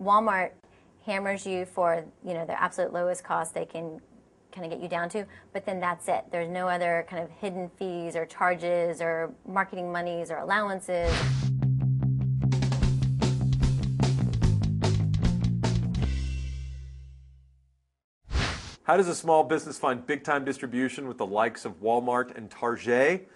Walmart hammers you for, their absolute lowest cost they can kind of get you down to, but then that's it. There's no other kind of hidden fees or charges or marketing monies or allowances. How does a small business find big-time distribution with the likes of Wal-Mart and Target?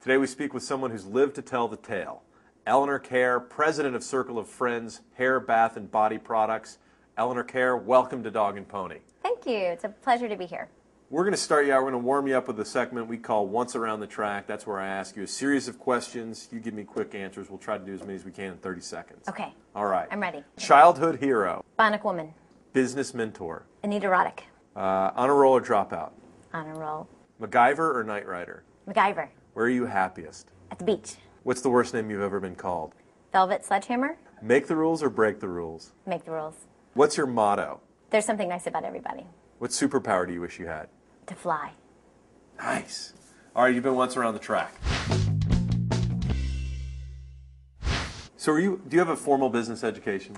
Today we speak with someone who's lived to tell the tale. Eleanor Keare, president of Circle of Friends, hair, bath, and body products. Eleanor Keare, welcome to Dog and Pony. Thank you. It's a pleasure to be here. We're going to start you out. We're going to warm you up with a segment we call Once Around the Track. That's where I ask you a series of questions. You give me quick answers. We'll try to do as many as we can in 30 seconds. Okay. All right. I'm ready. Childhood hero. Bionic woman. Business mentor. Anita Roddick. Honor roll or dropout? Honor roll. MacGyver or Knight Rider? MacGyver. Where are you happiest? At the beach. What's the worst name you've ever been called? Velvet Sledgehammer. Make the rules or break the rules? Make the rules. What's your motto? There's something nice about everybody. What superpower do you wish you had? To fly. Nice. All right, you've been once around the track. So do you have a formal business education?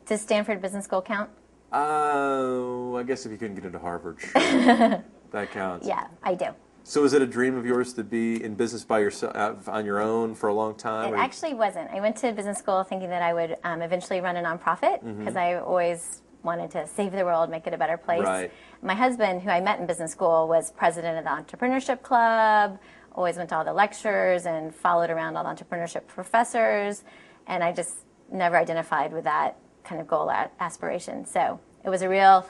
Does Stanford Business School count? I guess if you couldn't get into Harvard, sure. That counts. Yeah, I do. So is it a dream of yours to be in business by yourself, on your own for a long time? It actually wasn't. I went to business school thinking that I would eventually run a nonprofit because I always wanted to save the world, make it a better place. Right. My husband, who I met in business school, was president of the Entrepreneurship Club, always went to all the lectures and followed around all the entrepreneurship professors, and I just never identified with that kind of goal aspiration. So it was a real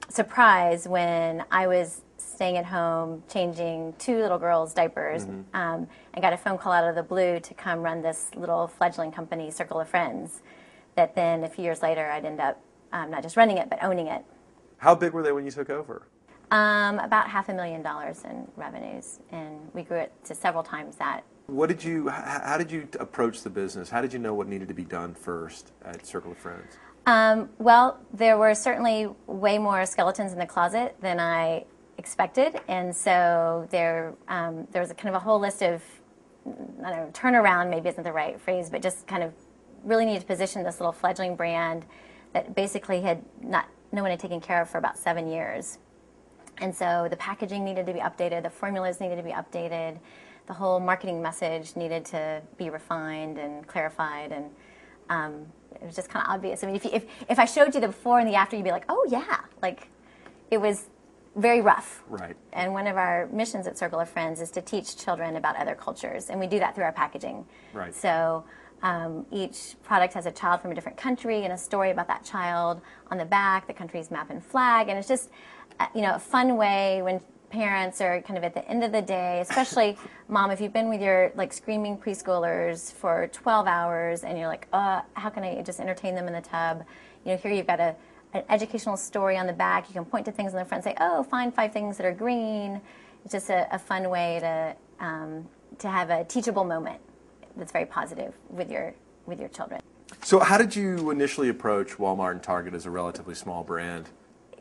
surprise when I was staying at home changing two little girls' diapers and got a phone call out of the blue to come run this little fledgling company, Circle of Friends, that then a few years later I'd end up not just running it but owning it. How big were they when you took over? About $500,000 in revenues, and we grew it to several times that. How did you approach the business? How did you know what needed to be done first at Circle of Friends? Well, there were certainly way more skeletons in the closet than I expected, and so there was a kind of a whole list of, I don't know, turnaround maybe isn't the right phrase, but just kind of really needed to position this little fledgling brand that basically no one had taken care of for about 7 years. And so the packaging needed to be updated, the formulas needed to be updated, the whole marketing message needed to be refined and clarified, and it was just kind of obvious. I mean, if I showed you the before and the after, you'd be like, oh yeah, like it was very rough. Right. And one of our missions at Circle of Friends is to teach children about other cultures, and we do that through our packaging. Right. So each product has a child from a different country and a story about that child on the back, the country's map and flag, and it's just a fun way when parents are kind of at the end of the day, especially mom, if you've been with your screaming preschoolers for 12 hours and you're like, how can I just entertain them in the tub? Here you've got an educational story on the back. You can point to things on the front and say, oh, find 5 things that are green. It's just a fun way to have a teachable moment that's very positive with your children. So how did you initially approach Walmart and Target as a relatively small brand?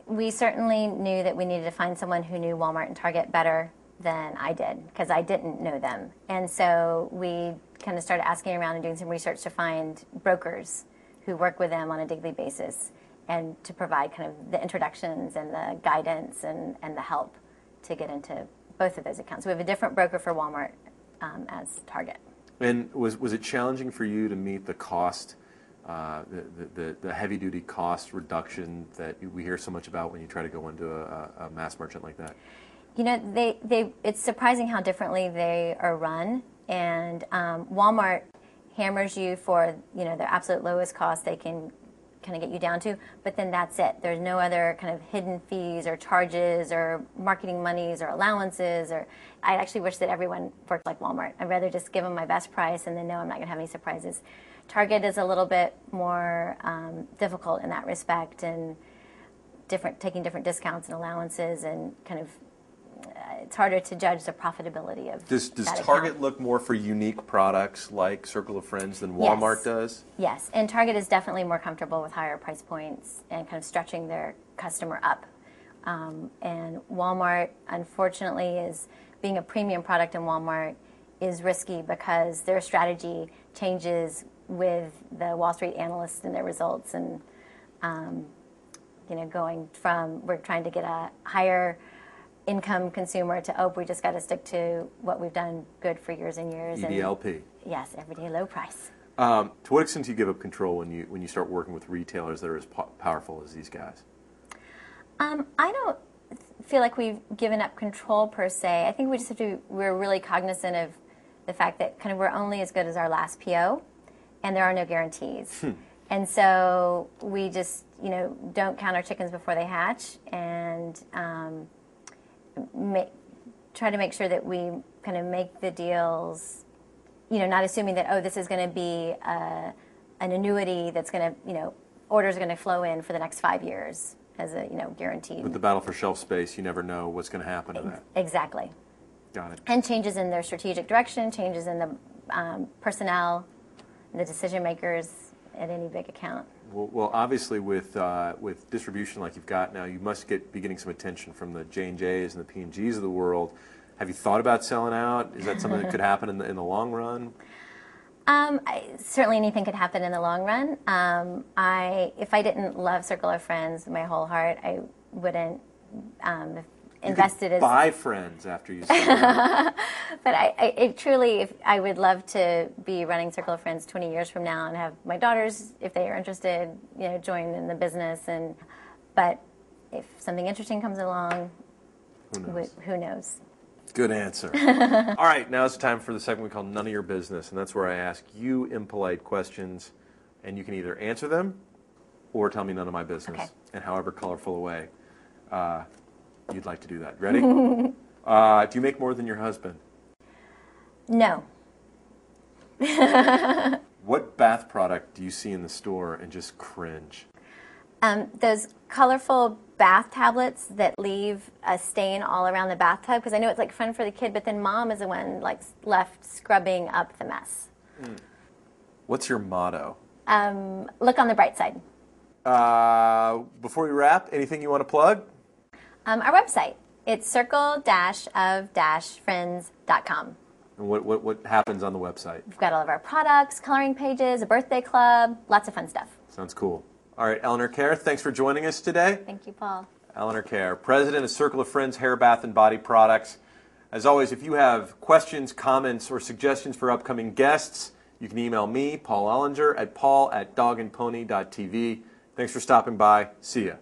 We certainly knew that we needed to find someone who knew Walmart and Target better than I did, because I didn't know them. And so we kind of started asking around and doing some research to find brokers who work with them on a daily basis and to provide kind of the introductions and the guidance and the help to get into both of those accounts. We have a different broker for Walmart as Target. And was it challenging for you to meet the cost, the heavy-duty cost reduction that we hear so much about when you try to go into a mass merchant like that? It's surprising how differently they are run, and Walmart hammers you for their absolute lowest cost they can kind of get you down to, but then that's it. There's no other kind of hidden fees or charges or marketing monies or allowances. Or I actually wish that everyone worked like Walmart. I'd rather just give them my best price and then know I'm not going to have any surprises. Target is a little bit more difficult in that respect, and taking different discounts and allowances, and kind of it's harder to judge the profitability of Does that Target account. look more for unique products like Circle of Friends than Walmart does? Yes, and Target is definitely more comfortable with higher price points and kind of stretching their customer up. And Walmart, unfortunately, is being a premium product in Walmart is risky because their strategy changes with the Wall Street analysts and their results, and going from we're trying to get a higher income consumer to, oh, we just got to stick to what we've done good for years and years. EDLP. And, yes, everyday low price. To what extent do you give up control when you start working with retailers that are as powerful as these guys? I don't feel like we've given up control per se. I think we just have to. We're really cognizant of the fact that kind of we're only as good as our last PO, and there are no guarantees. And so we just don't count our chickens before they hatch, and try to make sure that we kind of make the deals, not assuming that, oh, this is going to be an annuity that's going to, orders are going to flow in for the next 5 years as a, guaranteed. With the battle for shelf space, you never know what's going to happen to that. Exactly. Got it. And changes in their strategic direction, changes in the personnel, the decision makers at any big account. Well, obviously, with distribution like you've got now, you must be getting some attention from the J&Js and the P&Gs of the world. Have you thought about selling out? Is that something that could happen in the long run? Certainly, anything could happen in the long run. If I didn't love Circle of Friends with my whole heart, I wouldn't invested as buy friends after you sell out. But I truly, I would love to be running Circle of Friends 20 years from now and have my daughters, if they are interested, join in the business. But if something interesting comes along, who knows? Good answer. All right, now it's time for the segment we call None of Your Business, and that's where I ask you impolite questions, and you can either answer them or tell me none of my business, okay, in however colorful a way you'd like to do that. Ready? Do you make more than your husband? No. What bath product do you see in the store and just cringe? Those colorful bath tablets that leave a stain all around the bathtub, because I know it's like fun for the kid, but then mom is the one left scrubbing up the mess. What's your motto? Look on the bright side. Before we wrap, anything you want to plug? Our website. It's circle-of-friends.com. And what happens on the website? We've got all of our products, coloring pages, a birthday club, lots of fun stuff. Sounds cool. All right, Eleanor Keare, thanks for joining us today. Thank you, Paul. Eleanor Keare, President of Circle of Friends Hair, Bath, and Body Products. As always, if you have questions, comments, or suggestions for upcoming guests, you can email me, Paul Ollinger, at paul@dogandpony.tv. Thanks for stopping by. See ya.